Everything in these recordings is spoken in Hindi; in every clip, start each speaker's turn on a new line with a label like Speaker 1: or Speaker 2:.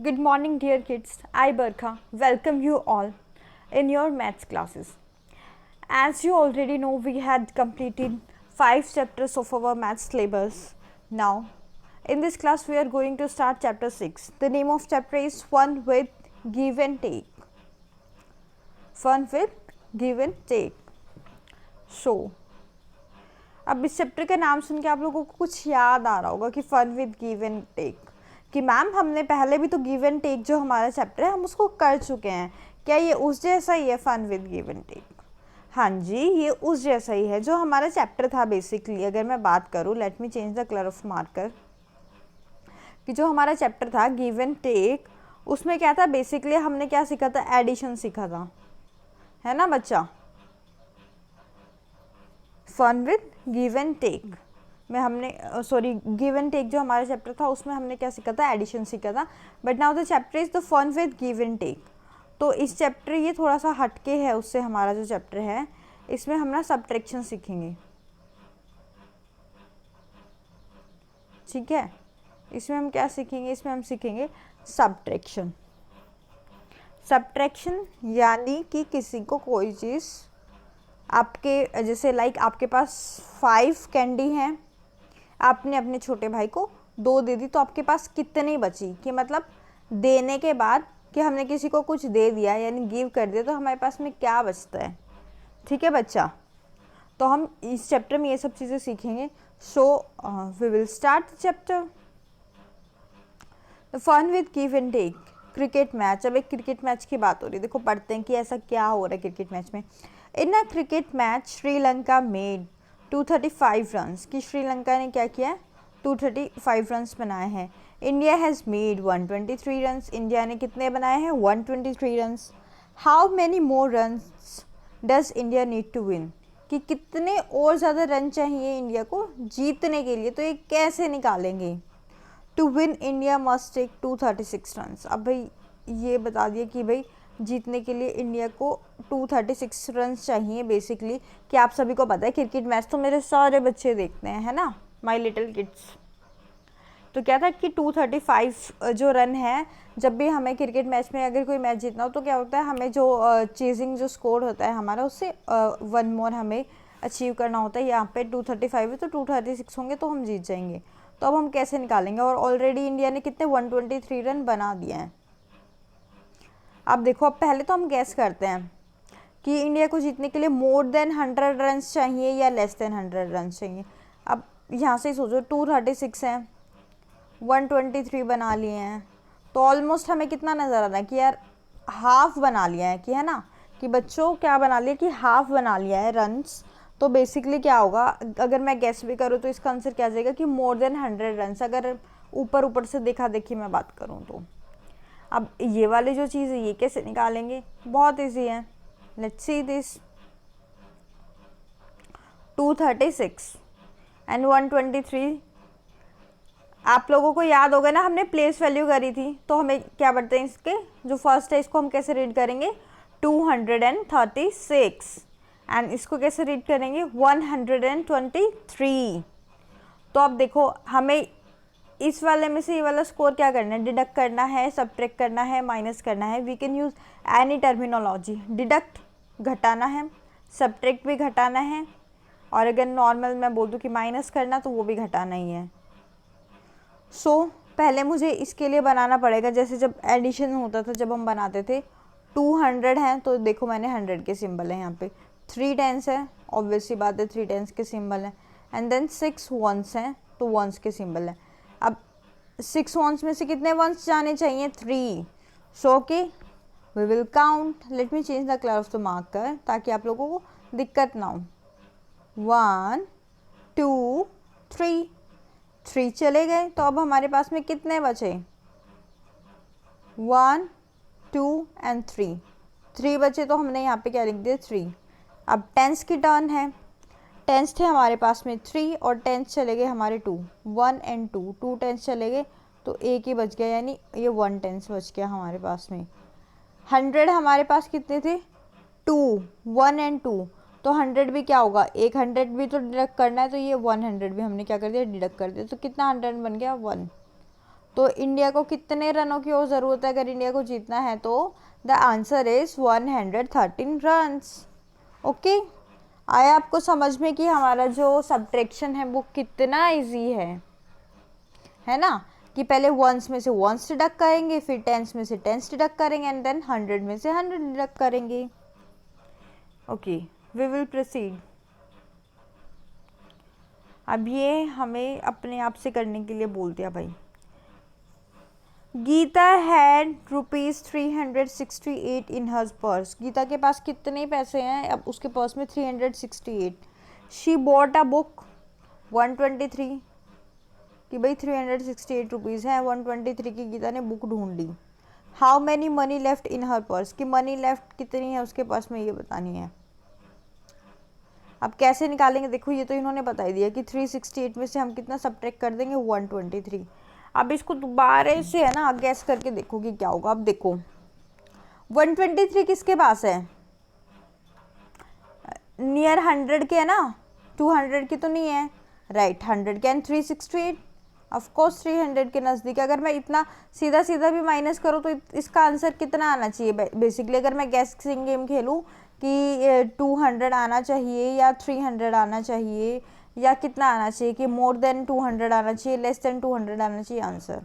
Speaker 1: Good morning, dear kids. I, Barkha, welcome you all in your maths classes. As you already know, we had completed 5 chapters of our maths syllabus. Now, in this class, we are going to start chapter 6. The name of chapter is Fun with Give and Take. Fun with Give and Take. So, अब इस चैप्टर का नाम सुन के आप लोगों को कुछ याद आ रहा होगा कि fun with give and take, कि मैम हमने पहले भी तो गिव एंड टेक जो हमारा चैप्टर है हम उसको कर चुके हैं, क्या ये उस जैसा ही है fun with give and take? हाँ जी, ये उस जैसा ही है जो हमारा चैप्टर था बेसिकली। अगर मैं बात करूँ, late me change the colour of marker, कि जो हमारा चैप्टर था गिव एंड टेक, उसमें क्या था बेसिकली हमने क्या सीखा था? एडिशन सीखा था, है ना बच्चा? Fun with give and take में हमने गिव एंड टेक जो हमारा चैप्टर था उसमें हमने क्या सीखा था? एडिशन सीखा था। But now the chapter is the fun with give and take. तो इस चैप्टर ये थोड़ा सा हटके है उससे, हमारा जो चैप्टर है इसमें हम ना सब्ट्रैक्शन सीखेंगे, ठीक है? इसमें हम क्या सीखेंगे? इसमें हम सीखेंगे सब्ट्रैक्शन। सब्ट्रैक्शन यानी कि किसी को कोई चीज़ आपके, जैसे लाइक आपके पास 5 कैंडी हैं, आपने अपने छोटे भाई को 2 दे दी, तो आपके पास कितनी बची? कि मतलब देने के बाद कि हमने किसी को कुछ दे दिया यानी गिव कर दिया, तो हमारे पास में क्या बचता है? ठीक है बच्चा, तो हम इस चैप्टर में ये सब चीज़ें सीखेंगे। So we will start the chapter the fun with give and take. Cricket match, अब एक क्रिकेट मैच की बात हो रही है। देखो पढ़ते हैं कि ऐसा क्या हो रहा है क्रिकेट मैच में। In a cricket match Sri Lanka made 235 runs, कि श्रीलंका ने क्या किया? 235 रन्स बनाए हैं। India has made 123 runs, India ने कितने बनाए हैं? 123 runs. How many more runs does India need to win, कि कितने और ज़्यादा रन चाहिए इंडिया को जीतने के लिए? तो ये कैसे निकालेंगे? To win India must take 236 runs. अब भाई ये बता दिया कि भाई जीतने के लिए इंडिया को 236 रन्स चाहिए बेसिकली, कि आप सभी को पता है क्रिकेट मैच तो मेरे सारे बच्चे देखते हैं, है ना, माय लिटिल किड्स। तो क्या था कि 235 जो रन है, जब भी हमें क्रिकेट मैच में अगर कोई मैच जीतना हो तो क्या होता है, हमें जो चेजिंग जो स्कोर होता है हमारा, उससे 1 मोर हमें अचीव करना होता है। यहाँ पे 235 है तो 236 होंगे तो हम जीत जाएंगे। तो अब हम कैसे निकालेंगे? और ऑलरेडी इंडिया ने कितने 123 रन बना दिए हैं। अब देखो, अब पहले तो हम गैस करते हैं कि इंडिया को जीतने के लिए मोर देन 100 रन्स चाहिए या लेस देन 100 रन्स चाहिए। अब यहाँ से सोचो, 236 हैं, 123 बना लिए हैं, तो ऑलमोस्ट हमें कितना नज़र आ रहा है कि यार हाफ बना लिया है, कि है ना, कि बच्चों क्या बना लिया कि हाफ बना लिया है रन्स। तो बेसिकली क्या होगा, अगर मैं गैस भी करूँ तो इसका आंसर क्या आ जाएगा कि मोर देन 100 रन्स, अगर ऊपर ऊपर से देखा देखी मैं बात करूँ तो। अब ये वाली जो चीज़ है ये कैसे निकालेंगे? बहुत ईजी है, लेट्स सी दिस। 236 एंड 123, आप लोगों को याद होगा ना, हमने प्लेस वैल्यू करी थी, तो हमें क्या बढ़ते हैं इसके, जो फर्स्ट है इसको हम कैसे रीड करेंगे? 236, एंड इसको कैसे रीड करेंगे? 123। तो अब देखो, हमें इस वाले में से ये वाला स्कोर क्या करना है? डिडक्ट करना है, सब्ट्रैक्ट करना है, माइनस करना है। We can use any terminology. Deduct घटाना है, सब्ट्रैक्ट भी घटाना है, और अगर नॉर्मल मैं बोल दूँ कि माइनस करना तो वो भी घटाना ही है। सो पहले मुझे इसके लिए बनाना पड़ेगा, जैसे जब एडिशन होता था जब हम बनाते थे, 200 हैं तो देखो मैंने 100 के सिंबल है यहाँ पे, 3 टेंस है, ऑब्वियसली बात है 3 टेंस के सिंबल है, एंड देन 6 वंस हैं तो वंस के सिंबल है। अब 6 वंस में से कितने वंस जाने चाहिए? 3। सो के we will count, let me change the colour of the marker ताकि आप लोगों को दिक्कत ना हो। 1 2 3, 3 चले गए, तो अब हमारे पास में कितने बचे? 1 2 एंड 3 बचे, तो हमने यहाँ पे क्या लिख दिया? 3। अब टेंस की टर्न है, टेंस थे हमारे पास में 3 और टेंस चले गए हमारे 2, 1 एंड 2 टेंस चले गए तो एक ही बच गया, यानी ये 1 टेंस बच गया हमारे पास में। 100 हमारे पास कितने थे? 2, 1 एंड 2, तो 100 भी क्या होगा? एक 100 भी तो डिडक्ट करना है, तो ये 100 भी हमने क्या कर दिया? डिडक्ट कर दिया, तो कितना 100 बन गया? 1। तो इंडिया को कितने रनों की और ज़रूरत है अगर इंडिया को जीतना है? तो the answer is 113 runs. Okay, आया आपको समझ में कि हमारा जो सब्ट्रैक्शन है वो कितना इजी है ना? कि पहले वंस में से वंस डिडक्ट करेंगे, फिर टेंस में से टेंस डिडक्ट करेंगे एंड देन 100 में से 100 डिडक्ट करेंगे। Okay, we will proceed. अब ये हमें अपने आप से करने के लिए बोल दिया भाई। Geeta had ₹368 in her purse. Geeta के पास कितने पैसे हैं अब उसके पर्स में? 368। शी बॉट अ बुक 123, कि भाई 368 रुपीज़ है, 123 की गीता ने बुक ढूंढ ली। How many money left in her purse, कि मनी लेफ्ट कितनी है उसके पर्स में, ये बतानी है। अब कैसे निकालेंगे? देखो ये तो इन्होंने बता ही दिया कि 368 में से हम कितना सब्ट्रैक्ट कर देंगे? 123। अब इसको दोबारा से है ना गैस करके देखो कि क्या होगा। अब देखो 123 किसके पास है? नियर 100 के है ना, 200 की तो नहीं है, राइट। 100 के एंड 368 ऑफकोर्स 300 के नज़दीक। अगर मैं इतना सीधा सीधा भी माइनस करूँ तो इसका आंसर कितना आना चाहिए? बेसिकली अगर मैं गैसिंग गेम खेलूँ कि 200 आना चाहिए या 300 आना चाहिए या कितना आना चाहिए, कि मोर देन 200 आना चाहिए, लेस देन 200 आना चाहिए आंसर?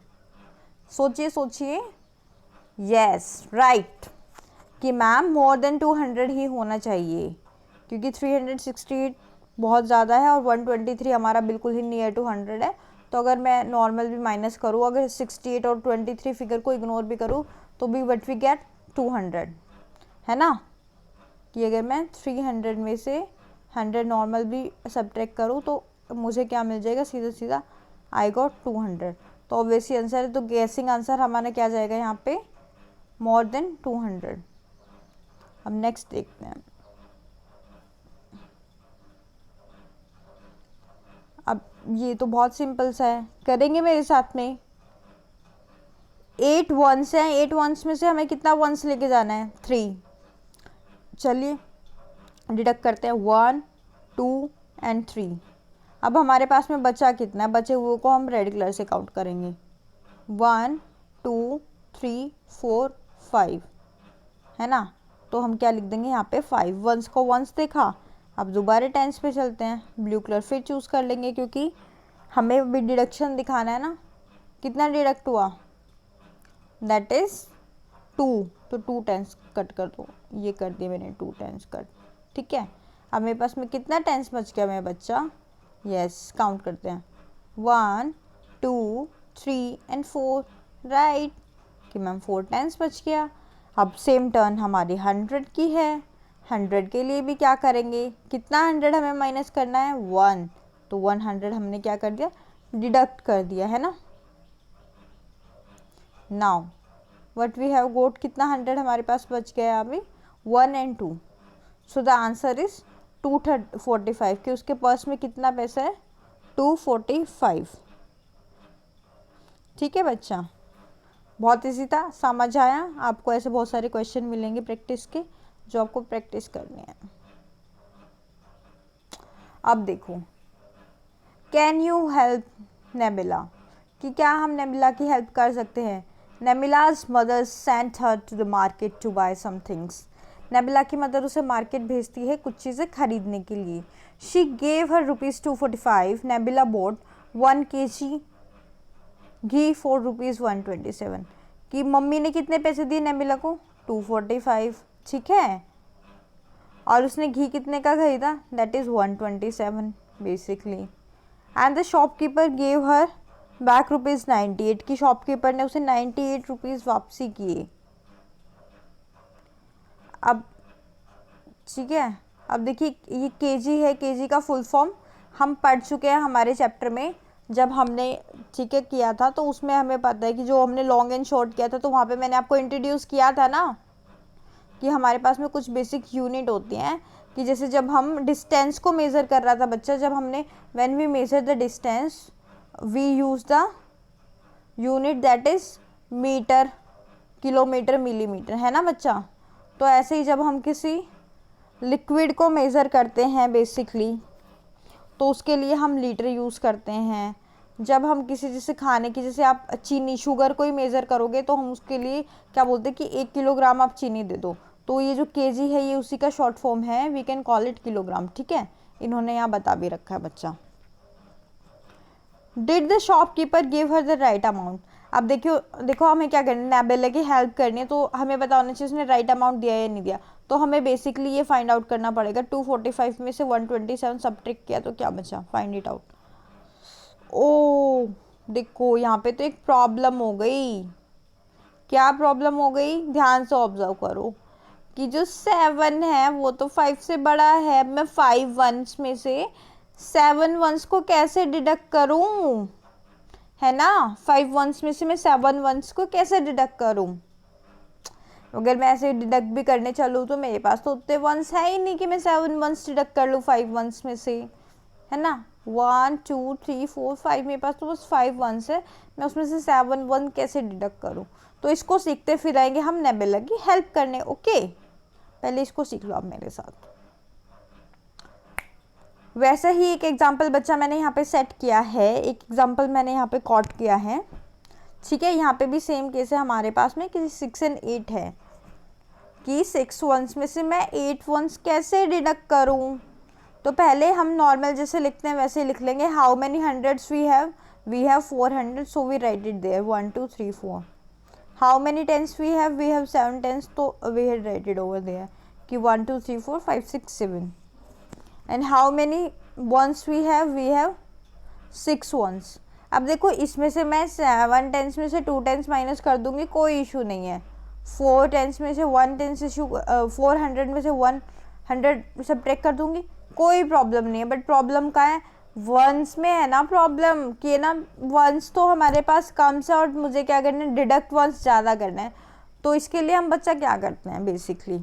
Speaker 1: सोचिए सोचिए। यस राइट, कि मैम मोर देन 200 ही होना चाहिए, क्योंकि 368 बहुत ज़्यादा है और 123 हमारा बिल्कुल ही नियर टू 100 है। तो अगर मैं नॉर्मल भी माइनस करूँ, अगर 68 और 23 फिगर को इग्नोर भी करूँ तो भी वट वी गेट 200, है ना? कि अगर मैं 300 में से 100 नॉर्मल भी सब्ट्रैक्ट करूँ तो मुझे क्या मिल जाएगा? सीधा सीधा आई गॉट 200। तो ऑब्वियसली आंसर है, तो गैसिंग आंसर हमारा क्या जाएगा यहाँ पे? More than 200। अब नेक्स्ट देखते हैं। अब ये तो बहुत सिंपल सा है, करेंगे मेरे साथ में। 8 वंस हैं, 8 वंस में से हमें कितना वंस लेके जाना है? 3। चलिए डिडक्ट करते हैं, 1 2 एंड 3। अब हमारे पास में बचा कितना है? बचे हुए को हम रेड कलर से काउंट करेंगे, 1 2 3 4 5, है ना? तो हम क्या लिख देंगे यहाँ पे? 5। वंस को वंस देखा। अब दोबारा टेंस पे चलते हैं, ब्लू कलर फिर चूज़ कर लेंगे क्योंकि हमें भी डिडक्शन दिखाना है ना। कितना डिडक्ट हुआ? That is 2। तो 2 टेंस कट कर दो, ये कर दिए मैंने 2 टेंस कट, ठीक है। अब मेरे पास में कितना टेंस बच गया मेरा बच्चा? यस, काउंट करते हैं, 1 2 3 एंड 4, राइट, कि मैम 4 टेंस बच गया। अब सेम टर्न हमारी 100 की है। 100 के लिए भी क्या करेंगे? कितना 100 हमें माइनस करना है? 1। तो 100 हमने क्या कर दिया? डिडक्ट कर दिया, है ना। Now what we have got, कितना 100 हमारे पास बच गया अभी? 1 and 2। So the answer is 245, कि उसके पर्स में कितना पैसा है? 245। ठीक है बच्चा, बहुत इजी था, समझ आया आपको? ऐसे बहुत सारे क्वेश्चन मिलेंगे प्रैक्टिस के जो आपको प्रैक्टिस करने हैं। अब देखो, कैन यू हेल्प नेबिला, कि क्या हम नेबिला की हेल्प कर सकते हैं? Nabila's mother sent her to the market to buy some things. Nabila की मदर उसे मार्केट भेजती है कुछ चीज़ें खरीदने के लिए। She gave her ₹245। Nabila bought 1 kg ghee for ₹127। कि मम्मी ने कितने पैसे दिए नेबिला को? 245, ठीक है। और उसने घी कितने का खरीदा? That is 127 basically. And the shopkeeper gave her back ₹98, की शॉपकीपर ने उसे 98 रुपीज़ वापसी किए। अब ठीक है, अब देखिए ये केजी है, केजी का फुल फॉर्म हम पढ़ चुके हैं हमारे चैप्टर में जब हमने ठीक है किया था, तो उसमें हमें पता है कि जो हमने लॉन्ग एंड शॉर्ट किया था तो वहाँ पे मैंने आपको इंट्रोड्यूस किया था ना कि हमारे पास में कुछ बेसिक यूनिट होती हैं, कि जैसे जब हम डिस्टेंस को मेज़र कर रहा था बच्चा, जब हमने when we measure the distance we use the unit that is metre, kilometre, millimetre, है ना बच्चा। तो ऐसे ही जब हम किसी लिक्विड को मेज़र करते हैं बेसिकली, तो उसके लिए हम लीटर यूज़ करते हैं। जब हम किसी जैसे खाने की, जैसे आप चीनी शुगर को ही मेज़र करोगे तो हम उसके लिए क्या बोलते हैं कि 1 किलोग्राम आप चीनी दे दो, तो ये जो केजी है ये उसी का शॉर्ट फॉर्म है, we can call it kilogram. ठीक है, इन्होंने यहाँ बता भी रखा है बच्चा। Did the shopkeeper give her the right amount. अब देखियो, देखो हमें क्या करना है, नाबेला की हेल्प करनी है, तो हमें पता होना चाहिए उसने राइट अमाउंट दिया या नहीं दिया। तो हमें बेसिकली ये फाइंड आउट करना पड़ेगा, 245 में से 127 सब्ट्रैक्ट किया तो क्या बचा, फाइंड इट आउट। ओ देखो यहाँ पे तो एक प्रॉब्लम हो गई। क्या प्रॉब्लम हो गई, ध्यान से ऑब्जर्व करो कि जो 7 है वो तो 5 से बड़ा है। मैं 5 वंस में से 7 वंस को कैसे डिडक्ट करूं, है ना। 5 वंस में से मैं 7 वंस को कैसे डिडक्ट करूं। अगर मैं ऐसे डिडक्ट भी करने चलूँ तो मेरे पास तो उतने वंस है ही नहीं कि मैं 7 वंस डिडक्ट कर लूँ 5 वंस में से, है ना। 1 2 3 4 5, मेरे पास तो बस 5 वंस है, मैं उसमें से 7 वन कैसे डिडक्ट करूँ। तो इसको सीखते फिर आएंगे हम नेबेला की हेल्प करने। ओके, पहले इसको सीख लो आप मेरे साथ। वैसा ही एक एग्जाम्पल बच्चा मैंने यहाँ पे सेट किया है, एक एग्जाम्पल मैंने यहाँ पे कॉट किया है। ठीक है, यहाँ पे भी सेम केस है हमारे पास में कि 6 and 8 है, कि 6 वंस में से मैं 8 वंस कैसे डिडक्ट करूँ। तो पहले हम नॉर्मल जैसे लिखते हैं वैसे लिख लेंगे। How many hundreds we have 400, so we write it there 1 2 3 4। How many tens we have 7 tens, तो we had write it over there कि 1 2 3 4 5 6 7। And how many ones we have 6 ones. अब देखो इसमें से मैं 7 टेंस में से 2 टेंस माइनस कर दूंगी, कोई इशू नहीं है। 4 टेंस में से 1 टेंस इशू, 400 में से 100 सब्ट्रैक्ट कर दूंगी, कोई प्रॉब्लम नहीं है। बट प्रॉब्लम कहाँ है, वंस में है ना प्रॉब्लम, कि ना वंस तो हमारे पास कम से, और मुझे क्या करना है, डिडक्ट वंस ज़्यादा करना है। तो इसके लिए हम बच्चा क्या करते हैं, बेसिकली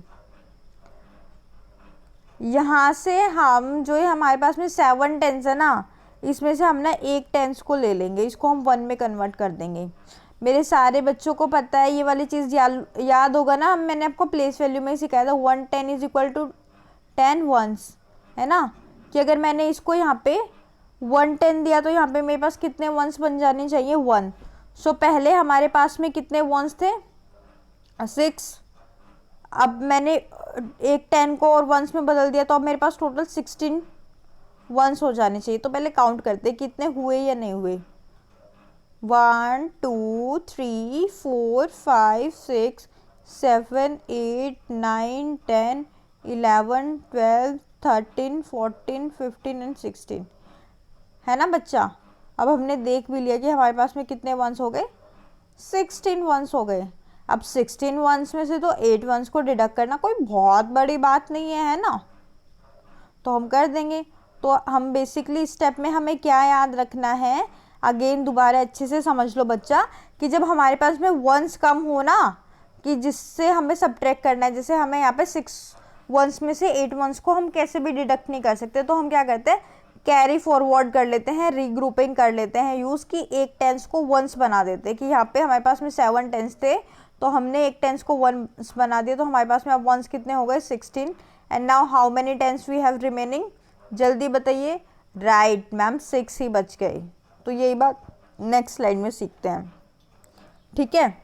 Speaker 1: यहाँ से हम जो है हमारे पास में 7 टेंस है ना, इसमें से हम ना एक टेंस को ले लेंगे, इसको हम 1 में कन्वर्ट कर देंगे। मेरे सारे बच्चों को पता है ये वाली चीज़, याद होगा ना, मैंने आपको प्लेस वैल्यू में ही सिखाया था 1 10 इज इक्वल टू 10 वंस, है ना। कि अगर मैंने इसको यहाँ पे 1 10 दिया तो यहाँ पे मेरे पास कितने वंस बन जाने चाहिए, 1। सो पहले हमारे पास में कितने वंस थे, 6। अब मैंने एक 10 को और वंस में बदल दिया, तो अब मेरे पास टोटल 16 वंस हो जाने चाहिए। तो पहले काउंट करते कितने हुए या नहीं हुए। 1 2 3 4 5 6 7 8 9 10 11 12 13 14 15 एंड 16, है ना बच्चा। अब हमने देख भी लिया कि हमारे पास में कितने वंस हो गए, 16 वंस हो गए। अब 16 वंस में से तो 8 वंस को डिडक्ट करना कोई बहुत बड़ी बात नहीं है ना, तो हम कर देंगे। तो हम बेसिकली स्टेप में हमें क्या याद रखना है, अगेन दोबारा अच्छे से समझ लो बच्चा, कि जब हमारे पास में वंस कम हो ना, कि जिससे हमें सब्ट्रैक्ट करना है, जैसे हमें यहाँ पे 6 वंस में से 8 वंस को हम कैसे भी डिडक्ट नहीं कर सकते, तो हम क्या करते हैं, कैरी फॉरवर्ड कर लेते हैं, रीग्रुपिंग कर लेते हैं यूज़, की एक टेंस को वंस बना देते हैं। कि यहाँ पे हमारे पास में 7 टेंस थे, तो हमने एक टेंस को वंस बना दिया, तो हमारे पास में अब वंस कितने हो गए, 16। And now how many tens we have remaining, जल्दी बताइए। राइट मैम, 6 ही बच गए। तो यही बात नेक्स्ट स्लाइड में सीखते हैं, ठीक है।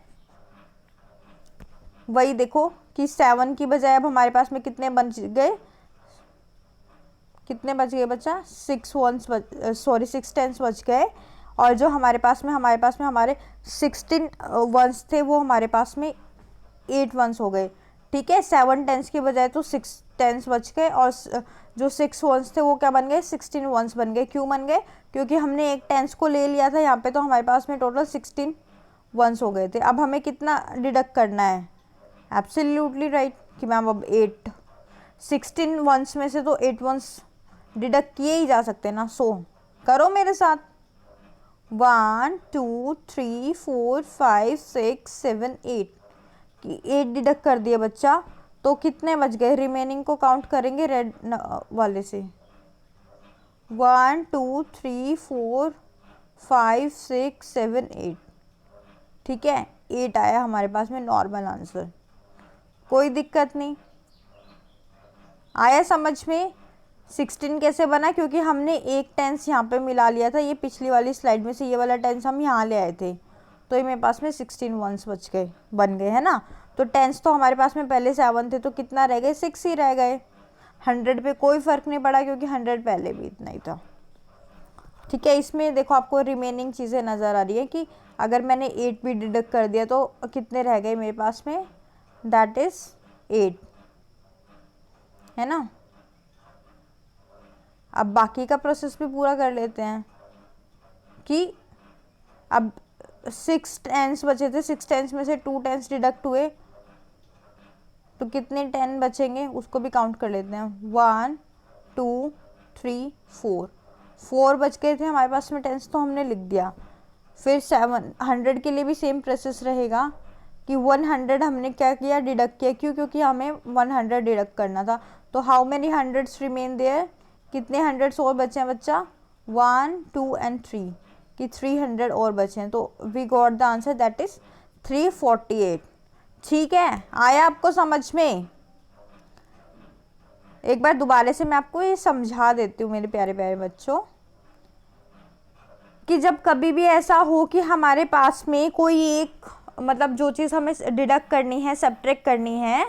Speaker 1: वही देखो कि 7 की बजाय अब हमारे पास में कितने बच गए, कितने बच गए बच्चा, 6 वंस, सॉरी 6 टेंस बच गए। और जो हमारे पास में हमारे 16 वंस थे, वो हमारे पास में 8 वंस हो गए, ठीक है। 7 टेंस की बजाय तो 6 टेंस बच गए, और जो 6 वंस थे वो क्या बन गए, 16 वंस बन गए। क्यों बन गए, क्योंकि हमने एक टेंस को ले लिया था यहाँ पे, तो हमारे पास में टोटल 16 वंस हो गए थे। अब हमें कितना डिडक्ट करना है, एब्सोल्युटली राइट, कि मैम अब 8, 16 वंस में से तो 8 वंस डिडक्ट किए ही जा सकते ना। सो करो मेरे साथ, 1 2 3 4 5 6 7 8 कि 8 डिडक्ट कर दिए बच्चा, तो कितने बच गए, रिमेनिंग को काउंट करेंगे रेड वाले से। 1 2 3 4 5 6 7 8, ठीक है, 8 आया हमारे पास में नॉर्मल आंसर, कोई दिक्कत नहीं। आया समझ में। 16 कैसे बना, क्योंकि हमने एक टेंस यहाँ पे मिला लिया था, ये पिछली वाली स्लाइड में से ये वाला टेंस हम यहाँ ले आए थे, तो ये मेरे पास में 16 वंस बन गए है ना। तो टेंस तो हमारे पास में पहले 7 थे, तो कितना रह गए, 6 ही रह गए। 100 पे कोई फ़र्क नहीं पड़ा क्योंकि 100 पहले भी इतना ही था। ठीक है, इसमें देखो आपको रिमेनिंग चीज़ें नज़र आ रही है कि अगर मैंने 8 भी डिडक्ट कर दिया तो कितने रह गए मेरे पास में, दैट इज़ 8, है ना। अब बाकी का प्रोसेस भी पूरा कर लेते हैं कि अब 6 टेंस बचे थे, 6 टेंस में से 2 टेंस डिडक्ट हुए तो कितने 10 बचेंगे उसको भी काउंट कर लेते हैं। 1 2 3 4 बच गए थे हमारे पास में टेंस, तो हमने लिख दिया। फिर 700 के लिए भी सेम प्रोसेस रहेगा कि 100 हमने क्या किया, डिडक्ट किया। क्यों, क्योंकि हमें 100 डिडक्ट करना था। तो how many hundreds remain there, कितने हंड्रेड्स और बचे हैं बच्चा, 1 2 एंड 3, कि 300 और बचे हैं। तो we got the answer that is 348। ठीक है, आया आपको समझ में। एक बार दोबारा से मैं आपको ये समझा देती हूँ मेरे प्यारे प्यारे बच्चों, कि जब कभी भी ऐसा हो कि हमारे पास में कोई एक मतलब जो चीज़ हमें डिडक्ट करनी है, सब्ट्रैक्ट करनी है,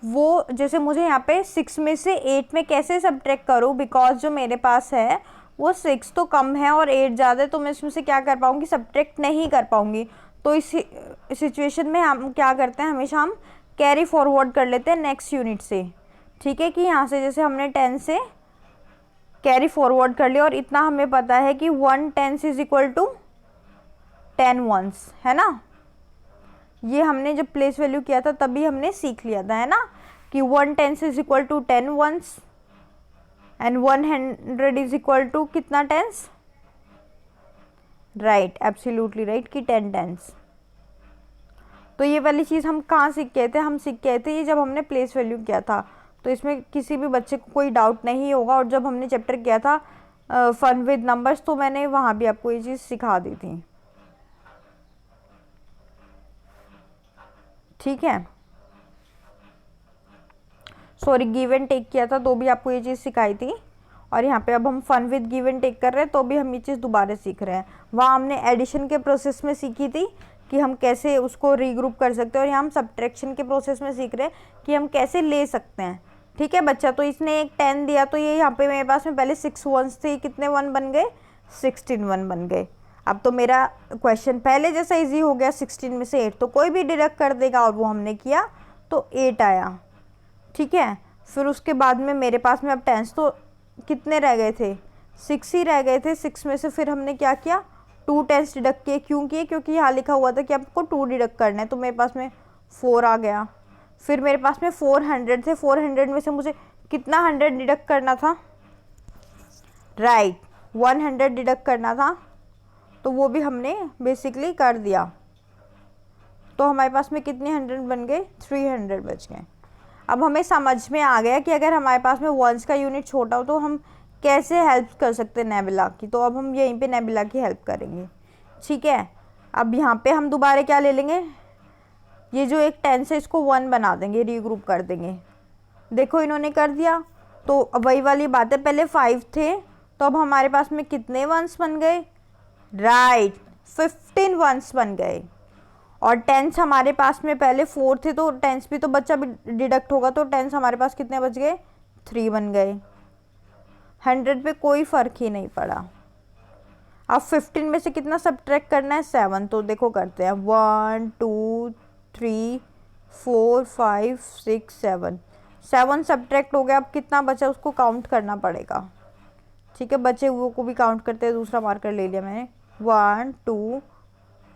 Speaker 1: वो जैसे मुझे यहाँ पे 6 में से 8 में कैसे सब्ट्रैक्ट करूँ, बिकॉज जो मेरे पास है वो 6 तो कम है और 8 ज़्यादा है, तो मैं इसमें से क्या कर पाऊँगी, सब्ट्रैक्ट नहीं कर पाऊँगी। तो इस सिचुएशन में हम क्या करते हैं, हमेशा हम कैरी फॉरवर्ड कर लेते हैं नेक्स्ट यूनिट से। ठीक है, कि यहाँ से जैसे हमने 10 से कैरी फॉरवर्ड कर लिया और इतना हमें पता है कि 1 tens is equal to 10 ones, है ना। ये हमने जब प्लेस वैल्यू किया था तभी हमने सीख लिया था, है ना, कि 1 tens is equal to 10 ones and 100 is equal to कितना टेंस, राइट, एब्सोल्युटली राइट, कि 10 टेंस। तो ये वाली चीज़ हम कहाँ सीख गए थे, हम सीख गए थे ये जब हमने प्लेस वैल्यू किया था। तो इसमें किसी भी बच्चे को कोई डाउट नहीं होगा। और जब हमने चैप्टर किया था फन विद नंबर्स, तो मैंने वहाँ भी आपको ये चीज़ सिखा दी थी। ठीक है, सॉरी, गिव एंड टेक किया था तो भी आपको ये चीज़ सिखाई थी। और यहाँ पे अब हम fun with give and take कर रहे हैं तो भी हम ये चीज़ दोबारा सीख रहे हैं। वहाँ हमने एडिशन के प्रोसेस में सीखी थी कि हम कैसे उसको रीग्रुप कर सकते हैं, और यहाँ हम सब्ट्रैक्शन के प्रोसेस में सीख रहे हैं कि हम कैसे ले सकते हैं। ठीक है बच्चा, तो इसने एक 10 दिया, तो ये यहाँ पे मेरे पास में पहले 6 वंस थे, कितने 1 बन गए, 16 1 बन गए। अब तो मेरा क्वेश्चन पहले जैसा इजी हो गया, 16 में से 8 तो कोई भी डिडक्ट कर देगा, और वो हमने किया तो 8 आया। ठीक है, फिर उसके बाद में मेरे पास में अब टेंस तो कितने रह गए थे, 6 ही रह गए थे। 6 में से फिर हमने क्या किया, 2 टेंस डिडक्ट किए। क्यों किए, क्योंकि यहाँ लिखा हुआ था कि आपको 2 डिडक्ट करना है, तो मेरे पास में 4 आ गया। फिर मेरे पास में 400 थे, 400 में से मुझे कितना 100 डिडक्ट करना था, राइट, 100 डिडक्ट करना था, तो वो भी हमने बेसिकली कर दिया। तो हमारे पास में कितने 100 बन गए, 300 बच गए। अब हमें समझ में आ गया कि अगर हमारे पास में वंस का यूनिट छोटा हो तो हम कैसे हेल्प कर सकते हैं नेबुला की। तो अब हम यहीं पे नेबुला की हेल्प करेंगे। ठीक है, अब यहाँ पे हम दोबारा क्या ले लेंगे, ये जो एक 10 है इसको 1 बना देंगे, रीग्रुप कर देंगे। देखो इन्होंने कर दिया, तो वही वाली बात है, पहले 5 थे तो अब हमारे पास में कितने वंस बन गए, राइट, 15 वंस बन गए। और टेंस हमारे पास में पहले 4 थे, तो टेंस भी तो बच्चा भी डिडक्ट होगा, तो टेंस हमारे पास कितने बच गए, 3 बन गए। 100 पे कोई फ़र्क ही नहीं पड़ा। अब 15 में से कितना सब्ट्रैक्ट करना है, 7। तो देखो करते हैं, 1 2 3 4 5 6 7 सब्ट्रैक्ट हो गया। अब कितना बचा उसको काउंट करना पड़ेगा। ठीक है, बचे हुए को भी काउंट करते हैं, दूसरा मार्कर ले लिया मैंने। 1 2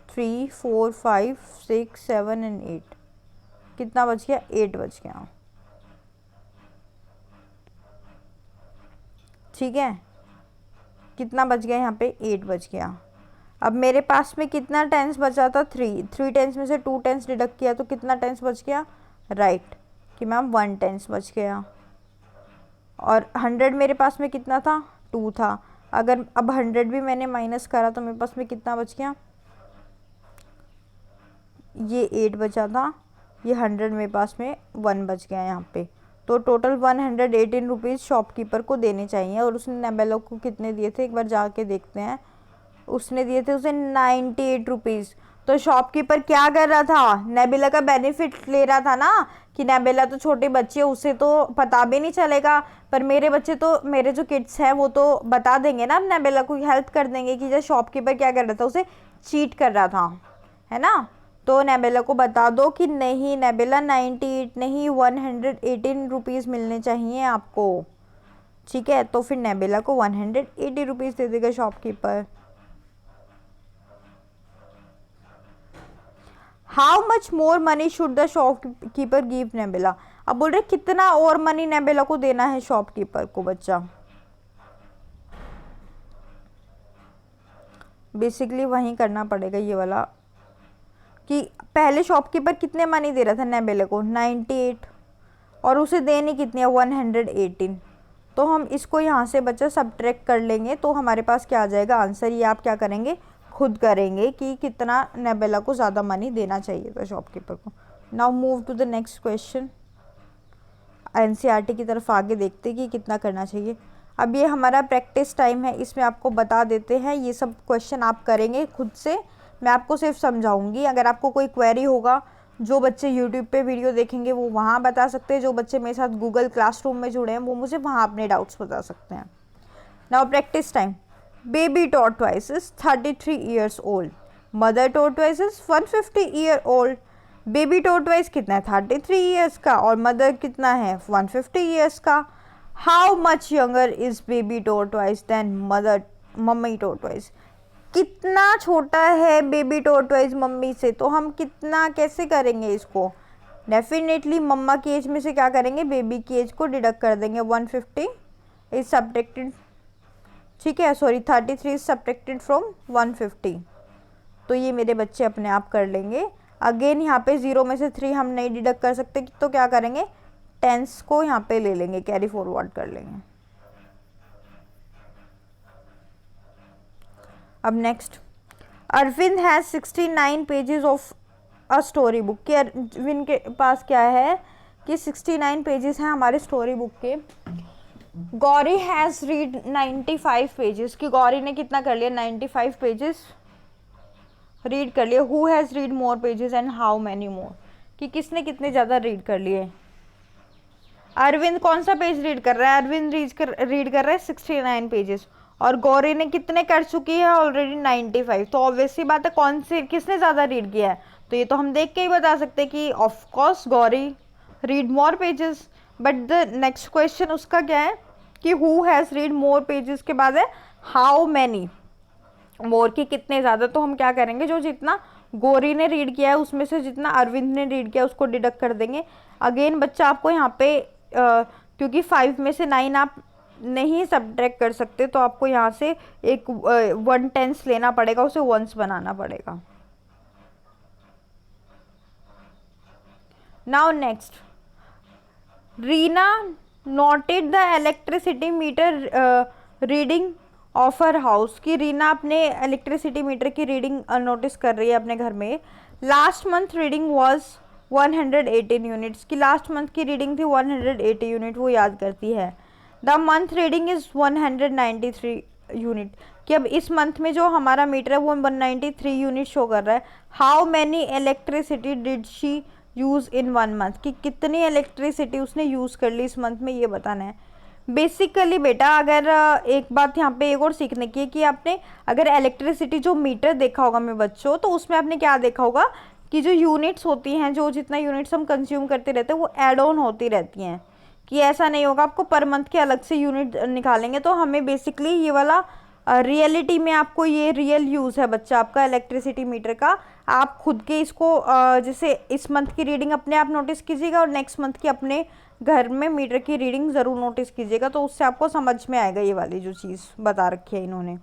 Speaker 1: 3 4 5 6 7 एंड 8, कितना बच गया, 8 बच गया। ठीक है, कितना बच गया यहाँ पे, 8 बच गया। अब मेरे पास में कितना टेंस बचा था, 3 टेंस में से 2 टेंस डिडक्ट किया तो कितना टेंस बच गया, राइट, कि मैम 1 टेंस बच गया। और 100 मेरे पास में कितना था, 2 था। अगर अब 100 भी मैंने माइनस करा तो मेरे पास में कितना बच गया, ये 8 बचा था, ये 100 मेरे पास में 1 बच गया यहाँ पे। तो टोटल 118 रुपीज़ शॉपकीपर को देने चाहिए। और उसने नेबेला को कितने दिए थे, एक बार जाके देखते हैं। उसने दिए थे उसे 98 रुपीज़। तो शॉपकीपर क्या कर रहा था, नेबेला का बेनिफिट ले रहा था ना, कि नेबेला तो छोटे बच्चे, उसे तो पता भी नहीं चलेगा, पर मेरे बच्चे तो, मेरे जो किड्स हैं वो तो बता देंगे ना, नेबेला को हेल्प कर देंगे कि जो शॉपकीपर क्या कर रहा था, उसे चीट कर रहा था, है ना। तो नेबेला को बता दो कि नहीं नेबेला 98 नहीं 118 रुपीज़ मिलने चाहिए आपको, ठीक है। तो फिर नेबेला को 180 रुपीज़ दे देगा shopkeeper. How much more money should the shopkeeper give Nabela. अब बोल रहे कितना और मनी नेबेला को देना है शॉपकीपर को बच्चा। बेसिकली वहीं करना पड़ेगा ये वाला, कि पहले शॉपकीपर कितने मनी दे रहा था नेबेला को 98, और उसे देनी कितनी है 118। तो हम इसको यहाँ से बच्चा सब्ट्रैक्ट कर लेंगे, तो हमारे पास क्या आ जाएगा आंसर। ये आप क्या करेंगे, खुद करेंगे कि कितना नेबेला को ज़्यादा मनी देना चाहिए था शॉपकीपर को। Now move to the next question. NCERT की तरफ आगे देखते कि कितना करना चाहिए। अब ये हमारा प्रैक्टिस टाइम है, इसमें आपको बता देते हैं, ये सब क्वेश्चन आप करेंगे खुद से, मैं आपको सिर्फ समझाऊंगी। अगर आपको कोई क्वेरी होगा, जो बच्चे यूट्यूब पे वीडियो देखेंगे वो वहाँ बता सकते हैं, जो बच्चे मेरे साथ गूगल क्लासरूम में जुड़े हैं वो मुझे वहाँ अपने डाउट्स बता सकते हैं। Now practice time. Baby tortoise is 33 years old, mother tortoise is 150 year old। Baby tortoise कितना है 33 years का, और मदर कितना है 150 years का। How much younger is baby tortoise than mother mummy tortoise. कितना छोटा है बेबी टॉर्टवाइस मम्मी से, तो हम कितना कैसे करेंगे इसको। डेफिनेटली मम्मा की एज में से क्या करेंगे, बेबी की एज को डिडक्ट कर देंगे। 150 इज सब्ट्रैक्टेड, ठीक है, सॉरी 33 इज सब्ट्रैक्टेड फ्रॉम 150। तो ये मेरे बच्चे अपने आप कर लेंगे। अगेन यहाँ पे 0 में से 3 हम नहीं डिडक्ट कर सकते, तो क्या करेंगे, टेंस को यहाँ पे ले लेंगे, कैरी फॉरवर्ड कर लेंगे। अब next, Arvind has 69 pages of a story book. कि अरविंद के पास क्या है कि 69 पेजेस हैं हमारे स्टोरी बुक के। गौरी हैज़ रीड 95 पेजेस, कि गौरी ने कितना कर लिया 95 पेजेस रीड कर लिए। Who has read more pages and how many मोर, कि किसने कितने ज़्यादा रीड कर लिए। अरविंद कौन सा पेज रीड कर रहा है, अरविंद रीड कर रहा है 69 पेजेस, और गौरी ने कितने कर चुकी है ऑलरेडी 95। तो ऑब्वियसली बात है कौन से किसने ज़्यादा रीड किया है, तो ये तो हम देख के ही बता सकते हैं कि of course Gauri read more pages. But the next question उसका क्या है कि who has read more pages के बाद है हाउ मैनी मोर, की कितने ज़्यादा। तो हम क्या करेंगे, जो जितना गौरी ने रीड किया है उसमें से जितना अरविंद ने रीड किया उसको डिडक्ट कर देंगे। अगेन बच्चा आपको यहाँ पे क्योंकि 5 में से 9 आप नहीं सब्ट्रैक्ट कर सकते, तो आपको यहाँ से एक 1/10 लेना पड़ेगा, उसे वंस बनाना पड़ेगा। Now next, Reena noted the electricity meter reading of her house, की रीना अपने इलेक्ट्रिसिटी मीटर की रीडिंग नोटिस कर रही है अपने घर में। Last month reading was 118 units, की लास्ट मंथ की रीडिंग थी 180 यूनिट, वो याद करती है। The month reading is 193 unit, कि अब इस मंथ में जो हमारा मीटर है वो 193 यूनिट शो कर रहा है। How many electricity did she use in 1 month, कि कितनी इलेक्ट्रिसिटी उसने यूज़ कर ली इस मंथ में, ये बताना है। बेसिकली बेटा अगर एक बात यहाँ पे एक और सीखने की है कि आपने अगर इलेक्ट्रिसिटी जो मीटर देखा होगा मेरे बच्चों, तो उसमें आपने क्या देखा होगा कि जो यूनिट्स होती हैं, जो जितना यूनिट्स हम कंज्यूम करते रहते हैं वो ऐड ऑन होती रहती हैं, कि ऐसा नहीं होगा आपको पर मंथ के अलग से यूनिट निकालेंगे। तो हमें बेसिकली ये वाला रियलिटी में आपको ये रियल यूज़ है बच्चा आपका इलेक्ट्रिसिटी मीटर का। आप खुद के इसको जैसे इस मंथ की रीडिंग अपने आप नोटिस कीजिएगा और नेक्स्ट मंथ की अपने घर में मीटर की रीडिंग ज़रूर नोटिस कीजिएगा, तो उससे आपको समझ में आएगा ये वाली जो चीज़ बता रखी है इन्होंने,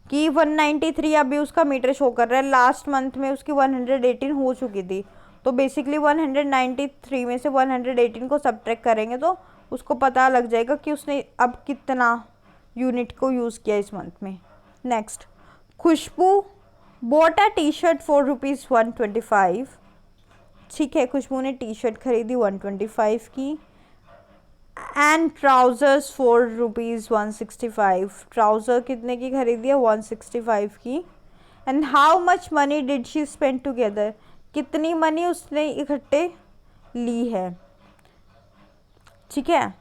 Speaker 1: कि 193 अभी उसका मीटर शो कर रहा है, लास्ट मंथ में उसकी 118 हो चुकी थी। तो बेसिकली 193 में से 118 को सब्ट्रैक्ट करेंगे तो उसको पता लग जाएगा कि उसने अब कितना यूनिट को यूज़ किया इस मंथ में। Next, Khushbu bought a T shirt for ₹125, ठीक है, खुशबू ने टी शर्ट खरीदी 125 की। And trousers for ₹165। ट्राउज़र कितने की खरीदी है? 165 की। And how much money did she spend together? कितनी मनी उसने इकट्ठे ली है। ठीक है,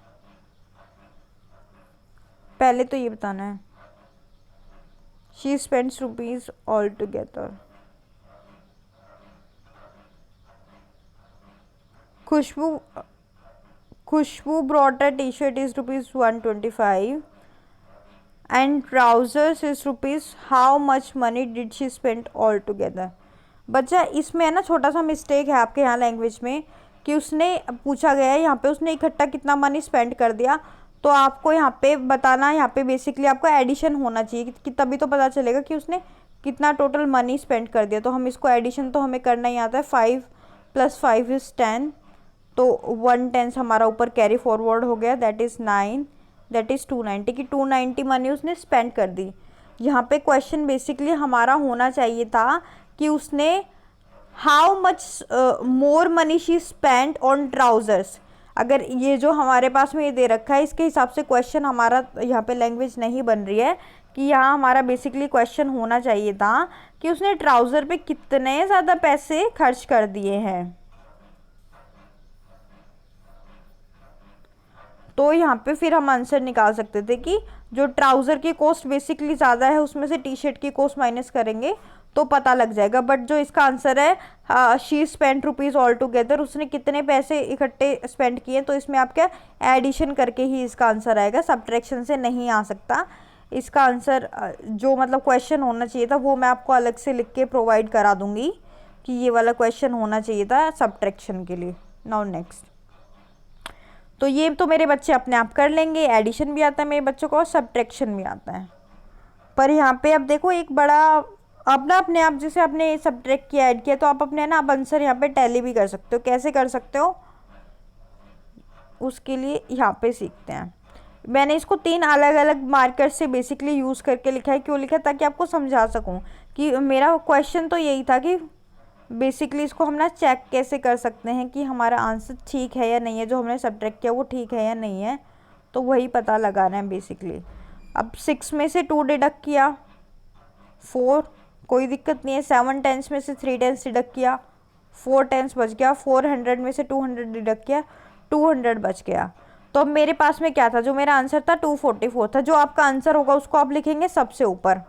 Speaker 1: पहले तो ये बताना है। She spends rupees all together. Khushbu brought a T shirt is ₹125 and trousers is rupees. How much money did she spend all together? बच्चा इसमें है ना छोटा सा मिस्टेक है आपके यहाँ लैंग्वेज में, कि उसने पूछा गया है यहाँ पे उसने इकट्ठा कितना मनी स्पेंड कर दिया, तो आपको यहाँ पे बताना, यहाँ पे बेसिकली आपको एडिशन होना चाहिए कि तभी तो पता चलेगा कि उसने कितना टोटल मनी स्पेंड कर दिया। तो हम इसको एडिशन तो हमें करना ही आता है। 5 + 5 = 10, तो 1/10 हमारा ऊपर कैरी फॉरवर्ड हो गया, दैट इज़ 9, दैट इज़ 290 की 290 मनी उसने स्पेंड कर दी। यहाँ पे क्वेश्चन बेसिकली हमारा होना चाहिए था कि उसने how much more money she spend on trousers. अगर ये जो हमारे पास में ये दे रखा है इसके हिसाब से क्वेश्चन हमारा यहाँ पे लैंग्वेज नहीं बन रही है, कि यहाँ हमारा बेसिकली क्वेश्चन होना चाहिए था कि उसने ट्राउज़र पे कितने ज़्यादा पैसे खर्च कर दिए हैं। तो यहाँ पे फिर हम आंसर निकाल सकते थे कि जो ट्राउज़र की कॉस्ट बेसिकली ज़्यादा है उसमें से टी शर्ट की कॉस्ट माइनस करेंगे तो पता लग जाएगा। बट जो इसका आंसर है she spend rupees all together, उसने कितने पैसे इकट्ठे स्पेंड किए, तो इसमें आप क्या एडिशन करके ही इसका आंसर आएगा, सब्ट्रैक्शन से नहीं आ सकता। इसका आंसर जो मतलब क्वेश्चन होना चाहिए था वो मैं आपको अलग से लिख के प्रोवाइड करा दूंगी कि ये वाला क्वेश्चन होना चाहिए था सब्ट्रैक्शन के लिए। नाउ नेक्स्ट, तो ये तो मेरे बच्चे अपने आप कर लेंगे, एडिशन भी आता है मेरे बच्चों को और सब्ट्रैक्शन भी आता है। पर यहाँ पे अब देखो एक बड़ा अब ना अपने आप जैसे आपने सब्ट्रैक्ट किया ऐड किया तो आप अपने ना अब आंसर यहाँ पे टैली भी कर सकते हो। कैसे कर सकते हो उसके लिए यहाँ पे सीखते हैं। मैंने इसको 3 अलग अलग मार्कर से बेसिकली यूज़ करके लिखा है। क्यों लिखा है? ताकि आपको समझा सकूँ कि मेरा क्वेश्चन तो यही था कि बेसिकली इसको हम ना चेक कैसे कर सकते हैं कि हमारा आंसर ठीक है या नहीं है, जो हमने सब्ट्रैक्ट किया वो ठीक है या नहीं है, तो वही पता लगाना है बेसिकली। अब 6 में से 2 डिडक्ट किया 4, कोई दिक्कत नहीं है। 7 10s में से 3 10s डिडक्ट किया 4 10s बच गया। 400 में से 200 डिडक्ट किया 200 बच गया। तो अब मेरे पास में क्या था? जो मेरा आंसर था 244 था। जो आपका आंसर होगा उसको आप लिखेंगे सबसे ऊपर,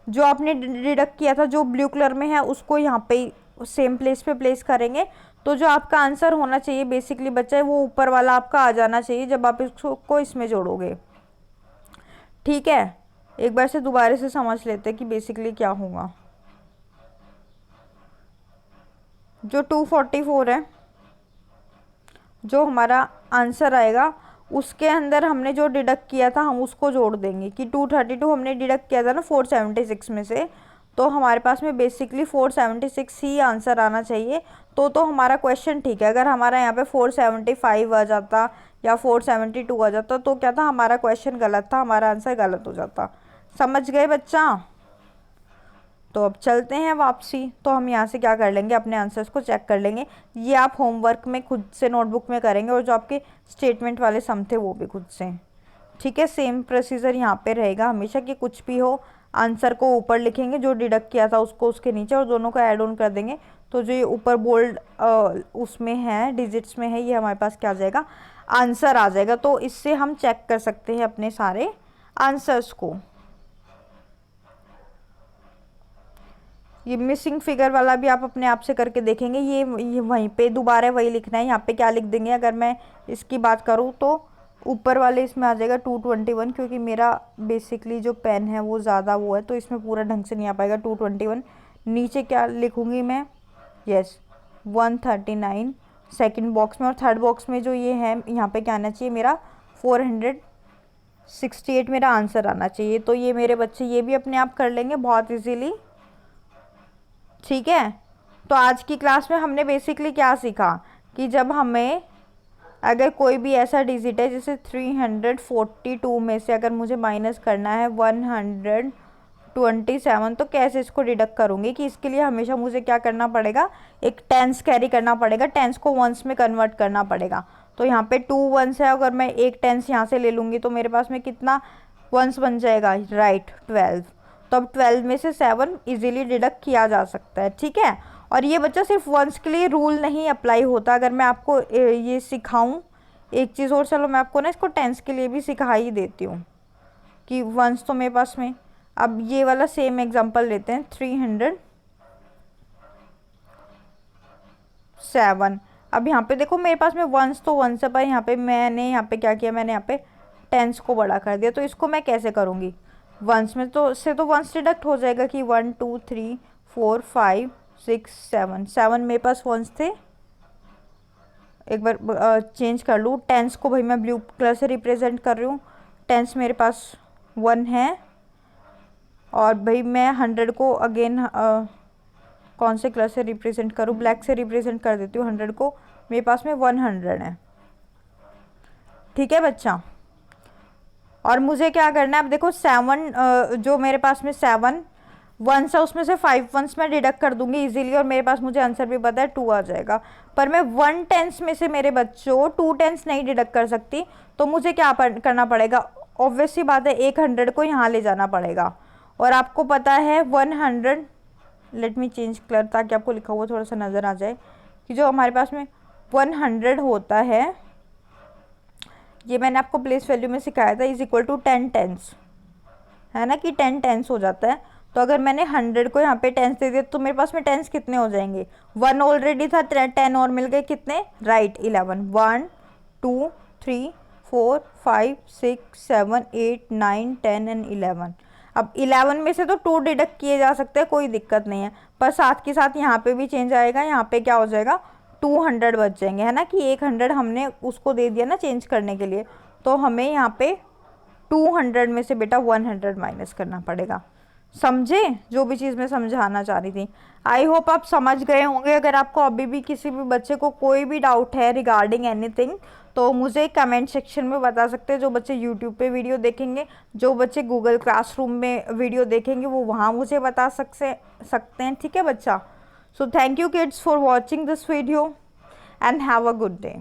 Speaker 1: जो आपने डिडक्ट किया था जो ब्लू कलर में है उसको यहाँ पे सेम प्लेस पे प्लेस करेंगे। तो जो आपका आंसर होना चाहिए बेसिकली बच्चा वो ऊपर वाला आपका आ जाना चाहिए जब आप इसको इसमें जोड़ोगे। ठीक है, एक बार से दोबारा से समझ लेते हैं कि बेसिकली क्या होगा। जो 244 है जो हमारा आंसर आएगा उसके अंदर हमने जो डिडक्ट किया था हम उसको जोड़ देंगे कि 232 हमने डिडक्ट किया था ना 476 में से, तो हमारे पास में बेसिकली 476 ही आंसर आना चाहिए। तो हमारा क्वेश्चन ठीक है। अगर हमारा यहाँ पे 475 आ जाता या 472 आ जाता तो क्या था? हमारा क्वेश्चन गलत था, हमारा आंसर गलत हो जाता। समझ गए बच्चा? तो अब चलते हैं वापसी। तो हम यहाँ से क्या कर लेंगे? अपने आंसर्स को चेक कर लेंगे। ये आप होमवर्क में खुद से नोटबुक में करेंगे और जो आपके स्टेटमेंट वाले सम थे वो भी खुद से। ठीक है, सेम प्रोसीजर यहाँ पे रहेगा हमेशा कि कुछ भी हो आंसर को ऊपर लिखेंगे, जो डिडक्ट किया था उसको उसके नीचे और दोनों को ऐड ऑन कर देंगे। तो जो ये ऊपर बोल्ड उसमें है डिजिट्स में है ये हमारे पास क्या आ जाएगा? आंसर आ जाएगा। तो इससे हम चेक कर सकते हैं अपने सारे आंसर्स को। ये मिसिंग फिगर वाला भी आप अपने आप से करके देखेंगे। ये वहीं पे दोबारा वही लिखना है। यहाँ पे क्या लिख देंगे? अगर मैं इसकी बात करूँ तो ऊपर वाले इसमें आ जाएगा 221, क्योंकि मेरा बेसिकली जो पेन है वो ज़्यादा वो है तो इसमें पूरा ढंग से नहीं आ पाएगा 221। नीचे क्या लिखूँगी मैं? यस 139 सेकेंड बॉक्स में, और थर्ड बॉक्स में जो ये है यहाँ पे क्या आना चाहिए? मेरा 468 मेरा आंसर आना चाहिए। तो ये मेरे बच्चे ये भी अपने आप कर लेंगे बहुत ईजीली। ठीक है, तो आज की क्लास में हमने बेसिकली क्या सीखा कि जब हमें अगर कोई भी ऐसा डिजिट है जैसे 342 में से अगर मुझे माइनस करना है 127 तो कैसे इसको डिडक्ट करूँगी, कि इसके लिए हमेशा मुझे क्या करना पड़ेगा? एक टेंस कैरी करना पड़ेगा, टेंस को वंस में कन्वर्ट करना पड़ेगा। तो यहाँ पे 2 वंस है, अगर मैं एक टेंस यहाँ से ले लूँगी तो मेरे पास में कितना वंस बन जाएगा, राइट 12। तो अब 12 में से 7 इजीली डिडक्ट किया जा सकता है, ठीक है। और ये बच्चा सिर्फ वंस के लिए रूल नहीं अप्लाई होता, अगर मैं आपको ये सिखाऊं एक चीज़ और, चलो मैं आपको ना इसको टेंस के लिए भी सिखा ही देती हूँ कि वंस तो मेरे पास में, अब ये वाला सेम एग्जांपल लेते हैं 307। अब यहाँ पे देखो मेरे पास में वंस तो वंस है, पर यहाँ पे मैंने यहाँ पे क्या किया, मैंने यहाँ पे टेंस को बड़ा कर दिया। तो इसको मैं कैसे करूँगी, वंस में तो से तो वंस डिडक्ट हो जाएगा कि 1 2 3 4 5 6 7, 7 मेरे पास वंस थे। एक बार चेंज कर लूँ, टेंस को भाई मैं ब्लू कलर से रिप्रेजेंट कर रही हूँ, टेंस मेरे पास 1 है। और भाई मैं 100 को अगेन कौन से कलर से रिप्रेजेंट करूँ, ब्लैक से रिप्रेजेंट कर देती हूँ 100 को, मेरे पास में 100 है, ठीक है बच्चा। और मुझे क्या करना है, अब देखो 7 जो मेरे पास में 7 वंस है उसमें से 5 वंस मैं डिडक्ट कर दूंगी इजीली, और मेरे पास मुझे आंसर भी पता है 2 आ जाएगा। पर मैं 1 टेंस में से मेरे बच्चों 2 टेंस नहीं डिडक्ट कर सकती, तो मुझे क्या करना पड़ेगा, ऑब्वियस सी बात है 100 को यहाँ ले जाना पड़ेगा। और आपको पता है 100, लेट मी चेंज कलर ताकि आपको लिखा हुआ थोड़ा सा नज़र आ जाए, कि जो हमारे पास में 100 होता है, ये मैंने आपको प्लेस वैल्यू में सिखाया था, इज इक्वल टू 10 टेंस, है ना, कि 10 टेंस हो जाता है। तो अगर मैंने 100 को यहाँ पे टेंस दे दिया तो मेरे पास में टेंस कितने हो जाएंगे, 1 ऑलरेडी था, 10 और मिल गए, कितने, राइट 11। 1 2 3 4 5 6 7 8 9 10 एंड 11। अब 11 में से तो 2 डिडक्ट किए जा सकते हैं, कोई दिक्कत नहीं है, पर साथ के साथ यहाँ पे भी चेंज आएगा, यहाँ पे क्या हो जाएगा 200 बच जाएंगे, है ना, कि 100 हमने उसको दे दिया ना चेंज करने के लिए, तो हमें यहाँ पे 200 में से बेटा 100 माइनस करना पड़ेगा। समझे जो भी चीज़ मैं समझाना चाह रही थी, आई होप आप समझ गए होंगे। अगर आपको अभी भी किसी भी बच्चे को कोई भी डाउट है रिगार्डिंग एनीथिंग, तो मुझे कमेंट सेक्शन में बता सकते हैं। जो बच्चे यूट्यूब पे वीडियो देखेंगे, जो बच्चे गूगल क्लासरूम में वीडियो देखेंगे, वो वहाँ मुझे बता सकते हैं, ठीक है बच्चा। So thank you kids for watching this video and have a good day.